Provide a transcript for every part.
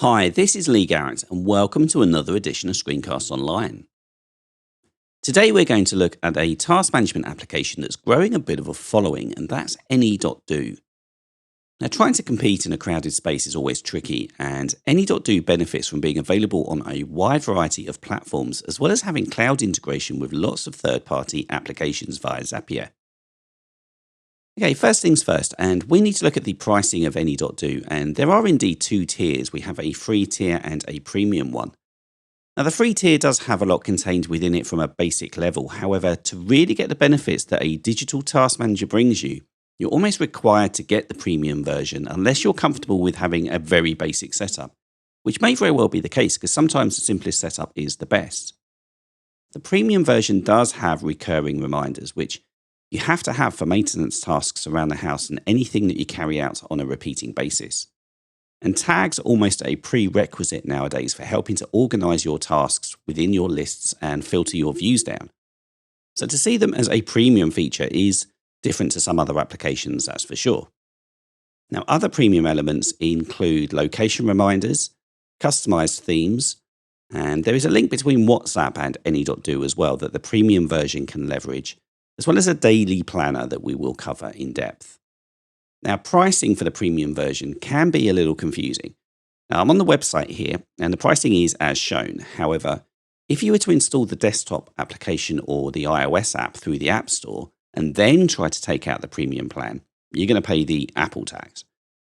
Hi, this is Lee Garrett and welcome to another edition of Screencasts Online. Today we're going to look at a task management application that's growing a bit of a following, and that's Any.do. Now, trying to compete in a crowded space is always tricky, and Any.do benefits from being available on a wide variety of platforms as well as having cloud integration with lots of third-party applications via Zapier. Okay, first things first, and we need to look at the pricing of Any.do, and there are indeed two tiers. We have a free tier and a premium one. Now, the free tier does have a lot contained within it from a basic level. However, to really get the benefits that a digital task manager brings you, you're almost required to get the premium version unless you're comfortable with having a very basic setup, which may very well be the case because sometimes the simplest setup is the best. The premium version does have recurring reminders, which you have to have for maintenance tasks around the house and anything that you carry out on a repeating basis. And tags are almost a prerequisite nowadays for helping to organize your tasks within your lists and filter your views down. So to see them as a premium feature is different to some other applications, that's for sure. Now, other premium elements include location reminders, customized themes, and there is a link between WhatsApp and Any.do as well that the premium version can leverage, as well as a daily planner that we will cover in depth. Now, pricing for the premium version can be a little confusing. Now, I'm on the website here, and the pricing is as shown. However, if you were to install the desktop application or the iOS app through the App Store, and then try to take out the premium plan, you're going to pay the Apple tax.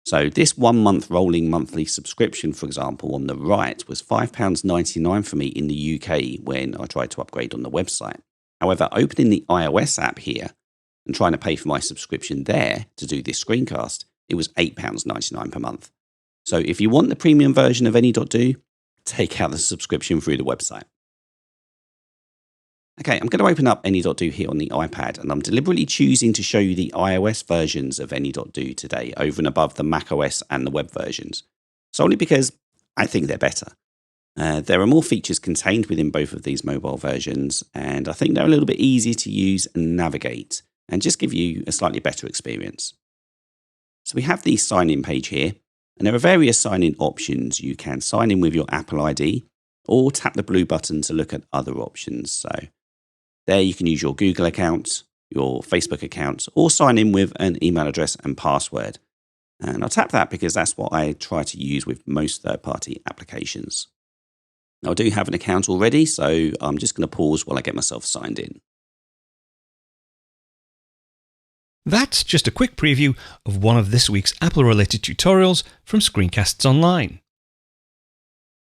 So this 1 month rolling monthly subscription, for example, on the right was £5.99 for me in the UK when I tried to upgrade on the website. However, opening the iOS app here and trying to pay for my subscription there to do this screencast, it was £8.99 per month. So if you want the premium version of Any.do, take out the subscription through the website. Okay, I'm going to open up Any.do here on the iPad, and I'm deliberately choosing to show you the iOS versions of Any.do today over and above the macOS and the web versions, solely because I think they're better. There are more features contained within both of these mobile versions, and I think they're a little bit easier to use and navigate, and just give you a slightly better experience. So we have the sign-in page here, and there are various sign-in options. You can sign in with your Apple ID, or tap the blue button to look at other options. So there you can use your Google account, your Facebook account, or sign in with an email address and password. And I'll tap that because that's what I try to use with most third-party applications. Now, I do have an account already, so I'm just going to pause while I get myself signed in. That's just a quick preview of one of this week's Apple-related tutorials from Screencasts Online.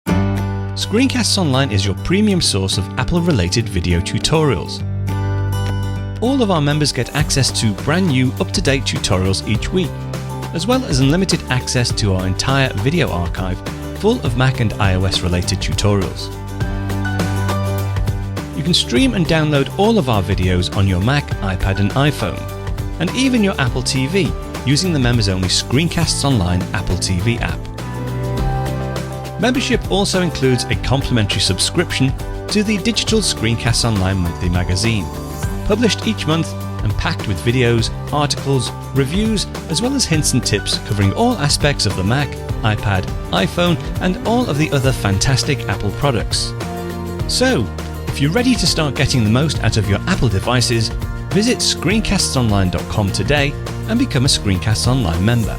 Screencasts Online is your premium source of Apple-related video tutorials. All of our members get access to brand new, up-to-date tutorials each week, as well as unlimited access to our entire video archive full of Mac and iOS related tutorials. You can stream and download all of our videos on your Mac, iPad and iPhone, and even your Apple TV using the members-only Screencasts Online Apple TV app. Membership also includes a complimentary subscription to the digital Screencasts Online monthly magazine, published each month and packed with videos, articles, reviews, as well as hints and tips covering all aspects of the Mac, iPad, iPhone, and all of the other fantastic Apple products. So, if you're ready to start getting the most out of your Apple devices, visit screencastsonline.com today and become a Screencasts Online member.